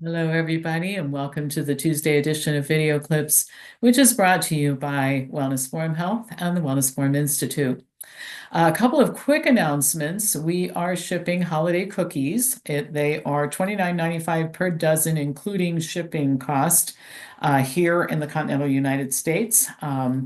Hello, everybody, and welcome to the Tuesday edition of Video Clips, which is brought to you by Wellness Forum Health and the Wellness Forum Institute. A couple of quick announcements. We are shipping holiday cookies. They are $29.95 per dozen, including shipping cost here in the continental United States.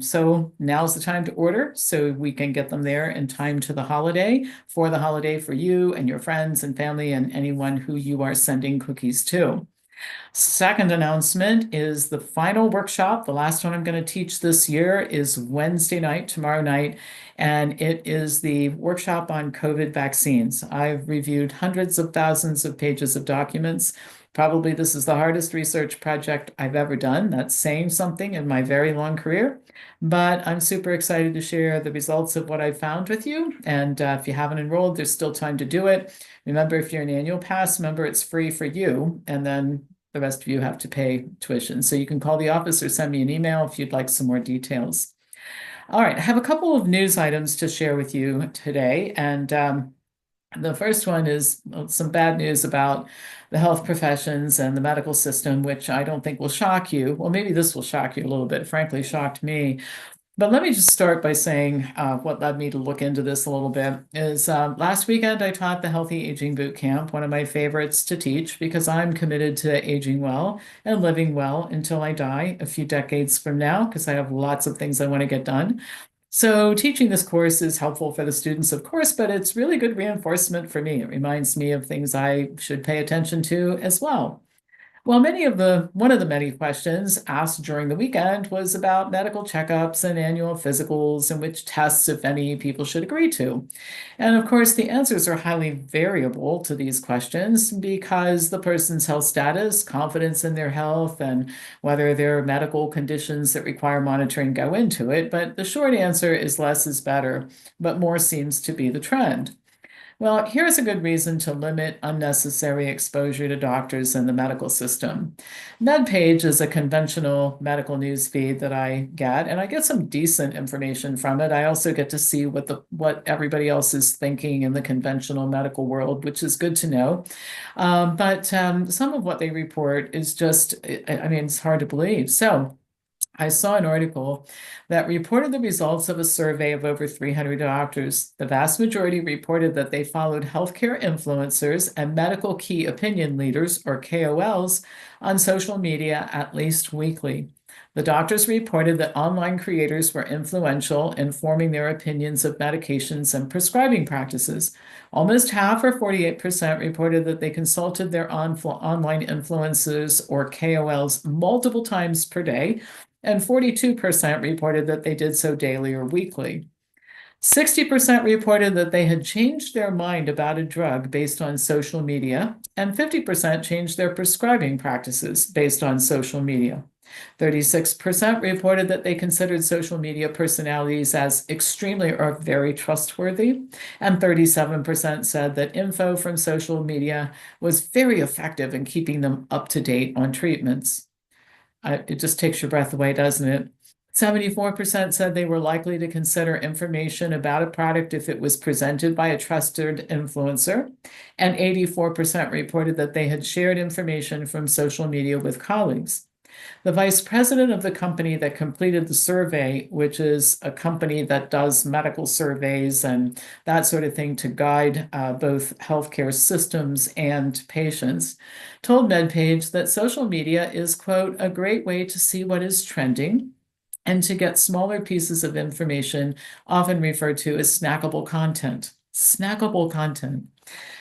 So now's the time to order so we can get them there in time to the holiday for you and your friends and family and anyone who you are sending cookies to. Second announcement is the final workshop. The last one I'm going to teach this year is Wednesday night, tomorrow night, and it is the workshop on COVID vaccines. I've reviewed hundreds of thousands of pages of documents. Probably this is the hardest research project I've ever done. That's saying something in my very long career, but I'm super excited to share the results of what I've found with you. And if you haven't enrolled, there's still time to do it. Remember, if you're an annual pass member, it's free for you, and then the rest of you have to pay tuition. So you can call the office or send me an email if you'd like some more details. All right, I have a couple of news items to share with you today. And the first one is some bad news about the health professions and the medical system, which I don't think will shock you. Well, maybe this will shock you a little bit. Frankly, shocked me. But let me just start by saying what led me to look into this a little bit is last weekend I taught the Healthy Aging Boot Camp, one of my favorites to teach because I'm committed to aging well and living well until I die a few decades from now because I have lots of things I want to get done. So teaching this course is helpful for the students, of course, but it's really good reinforcement for me. It reminds me of things I should pay attention to as well. Well, one of the many questions asked during the weekend was about medical checkups and annual physicals and which tests, if any, people should agree to. And of course, the answers are highly variable to these questions because the person's health status, confidence in their health, and whether there are medical conditions that require monitoring go into it. But the short answer is less is better, but more seems to be the trend. Well, here's a good reason to limit unnecessary exposure to doctors in the medical system. MedPage is a conventional medical news feed that I get, and I get some decent information from it. I also get to see what everybody else is thinking in the conventional medical world, which is good to know. But some of what they report is just, I mean, it's hard to believe. So I saw an article that reported the results of a survey of over 300 doctors. The vast majority reported that they followed healthcare influencers and medical key opinion leaders, or KOLs, on social media at least weekly. The doctors reported that online creators were influential in forming their opinions of medications and prescribing practices. Almost half, or 48%, reported that they consulted their online influencers, or KOLs, multiple times per day, and 42% reported that they did so daily or weekly. 60% reported that they had changed their mind about a drug based on social media, and 50% changed their prescribing practices based on social media. 36% reported that they considered social media personalities as extremely or very trustworthy, and 37% said that info from social media was very effective in keeping them up to date on treatments. It just takes your breath away, doesn't it? 74% said they were likely to consider information about a product if it was presented by a trusted influencer, and 84% reported that they had shared information from social media with colleagues. The vice president of the company that completed the survey, which is a company that does medical surveys and that sort of thing to guide both healthcare systems and patients, told MedPage that social media is, quote, a great way to see what is trending and to get smaller pieces of information, often referred to as snackable content. Snackable content.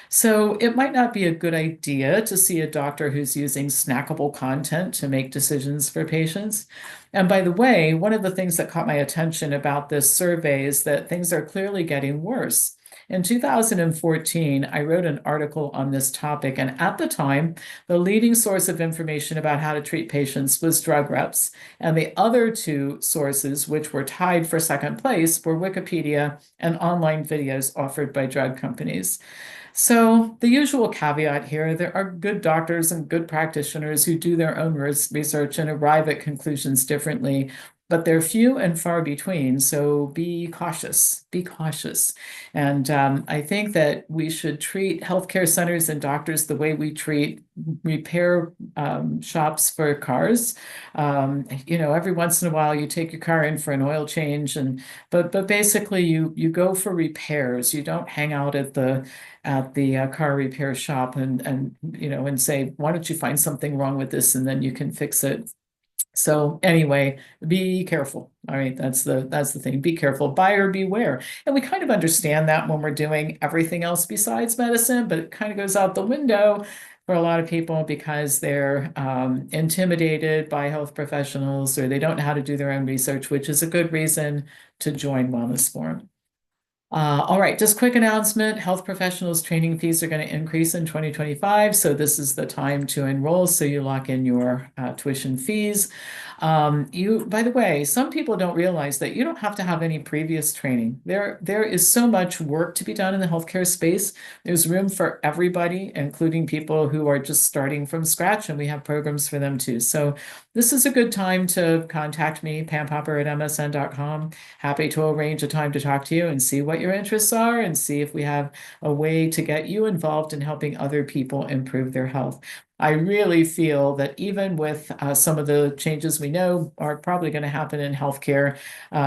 So it might not be a good idea to see a doctor who's using snackable content to make decisions for patients. And by the way, one of the things that caught my attention about this survey is that things are clearly getting worse. In 2014, I wrote an article on this topic, and at the time, the leading source of information about how to treat patients was drug reps, and the other two sources, which were tied for second place, were Wikipedia and online videos offered by drug companies. So the usual caveat here, there are good doctors and good practitioners who do their own research and arrive at conclusions differently. but they're few and far between. So be cautious, be cautious. And I think that we should treat healthcare centers and doctors the way we treat repair shops for cars. Every once in a while you take your car in for an oil change, but basically you go for repairs. You don't hang out at the car repair shop and say, why don't you find something wrong with this and then you can fix it. So anyway, be careful. All right, that's the thing. Be careful. Buyer beware. And we kind of understand that when we're doing everything else besides medicine, but it kind of goes out the window for a lot of people because they're intimidated by health professionals or they don't know how to do their own research, which is a good reason to join Wellness Forum. All right, just quick announcement. Health professionals training fees are going to increase in 2025. So this is the time to enroll. So you lock in your tuition fees. By the way, some people don't realize that you don't have to have any previous training. There is so much work to be done in the healthcare space. There's room for everybody, including people who are just starting from scratch, and we have programs for them too. So this is a good time to contact me, pampopper@msn.com. Happy to arrange a time to talk to you and see what your interests are and see if we have a way to get you involved in helping other people improve their health. I really feel that even with some of the changes we know are probably going to happen in healthcare,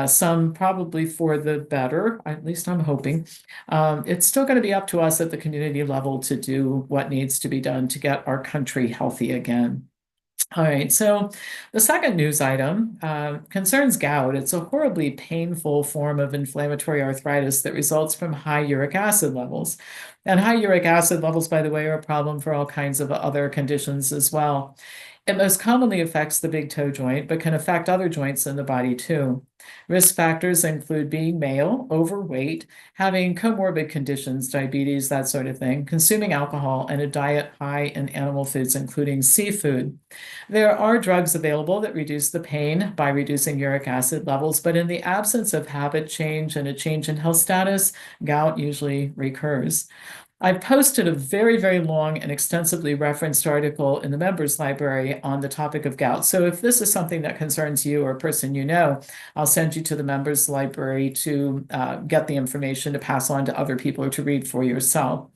some probably for the better, at least I'm hoping, it's still going to be up to us at the community level to do what needs to be done to get our country healthy again. All right, so the second news item concerns gout. It's a horribly painful form of inflammatory arthritis that results from high uric acid levels. And high uric acid levels, by the way, are a problem for all kinds of other conditions as well. It most commonly affects the big toe joint, but can affect other joints in the body too. Risk factors include being male, overweight, having comorbid conditions, diabetes, that sort of thing, consuming alcohol, and a diet high in animal foods, including seafood. There are drugs available that reduce the pain by reducing uric acid levels, but in the absence of habit change and a change in health status, gout usually recurs. I've posted a very, very long and extensively referenced article in the members library on the topic of gout. So if this is something that concerns you or a person you know, I'll send you to the members library to get the information to pass on to other people or to read for yourself.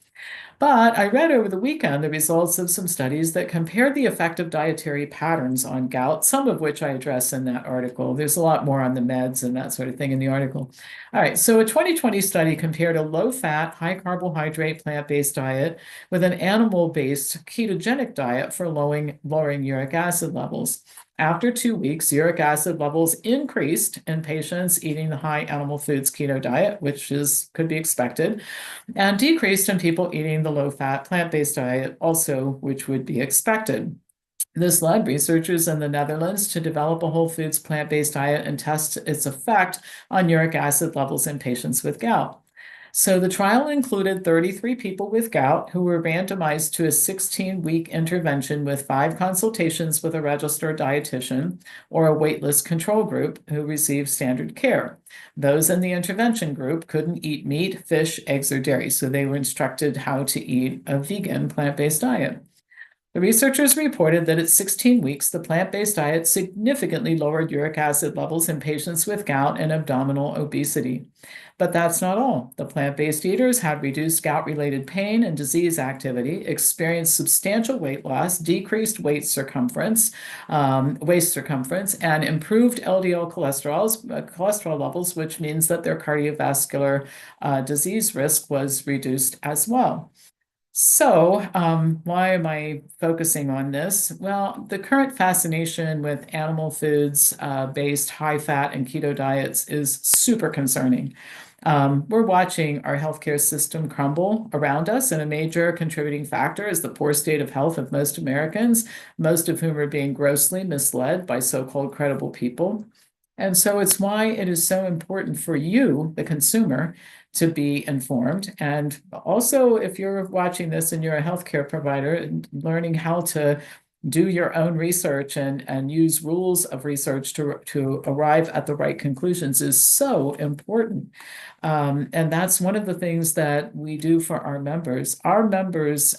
But I read over the weekend the results of some studies that compared the effect of dietary patterns on gout, some of which I address in that article. There's a lot more on the meds and that sort of thing in the article. All right, so a 2020 study compared a low-fat, high-carbohydrate plant-based diet with an animal-based ketogenic diet for lowering uric acid levels. After 2 weeks, uric acid levels increased in patients eating the high animal foods keto diet, which could be expected, and decreased in people eating the low-fat plant-based diet, also which would be expected. This led researchers in the Netherlands to develop a whole foods plant-based diet and test its effect on uric acid levels in patients with gout. So the trial included 33 people with gout who were randomized to a 16-week intervention with 5 consultations with a registered dietitian or a waitlist control group who received standard care. Those in the intervention group couldn't eat meat, fish, eggs, or dairy, so they were instructed how to eat a vegan plant-based diet. The researchers reported that at 16 weeks, the plant-based diet significantly lowered uric acid levels in patients with gout and abdominal obesity. But that's not all. The plant-based eaters had reduced gout-related pain and disease activity, experienced substantial weight loss, decreased waist circumference, and improved LDL cholesterol levels, which means that their cardiovascular disease risk was reduced as well. So, why am I focusing on this? Well, the current fascination with animal foods based high fat and keto diets is super concerning. We're watching our healthcare system crumble around us, and a major contributing factor is the poor state of health of most Americans, most of whom are being grossly misled by so-called credible people. And so it's why it is so important for you, the consumer, to be informed. And also, if you're watching this and you're a healthcare provider, learning how to do your own research and use rules of research to arrive at the right conclusions is so important. And that's one of the things that we do for our members. Our members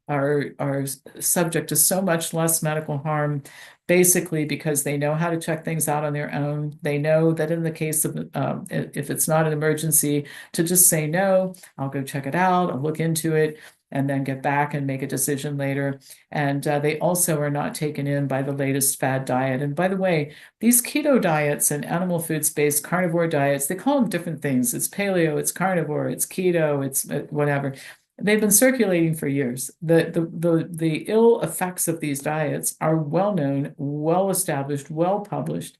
are subject to so much less medical harm, basically because they know how to check things out on their own. They know that in the case of if it's not an emergency, to just say no, I'll go check it out, I'll look into it, and then get back and make a decision later. And they also are not taken in by the latest fad diet. And by the way, these keto diets and animal foods-based carnivore diets, they call them different things. It's paleo, it's carnivore, it's keto, it's whatever. They've been circulating for years. The ill effects of these diets are well known, well established, well published,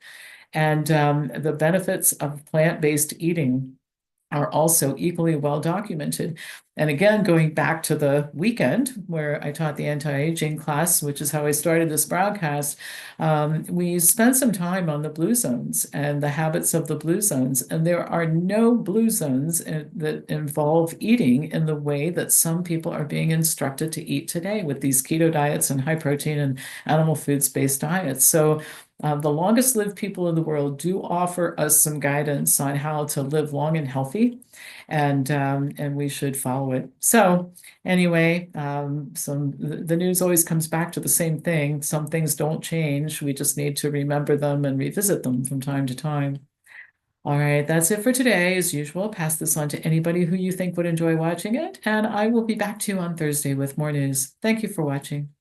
and the benefits of plant-based eating are also equally well documented. And again, going back to the weekend where I taught the anti-aging class, which is how I started this broadcast, we spent some time on the blue zones and the habits of the blue zones. And there are no blue zones that involve eating in the way that some people are being instructed to eat today with these keto diets and high protein and animal foods-based diets. So the longest lived people in the world do offer us some guidance on how to live long and healthy, and we should follow it. So anyway, the news always comes back to the same thing. Some things don't change. We just need to remember them and revisit them from time to time. All right, that's it for today. As usual, pass this on to anybody who you think would enjoy watching it, and I will be back to you on Thursday with more news. Thank you for watching.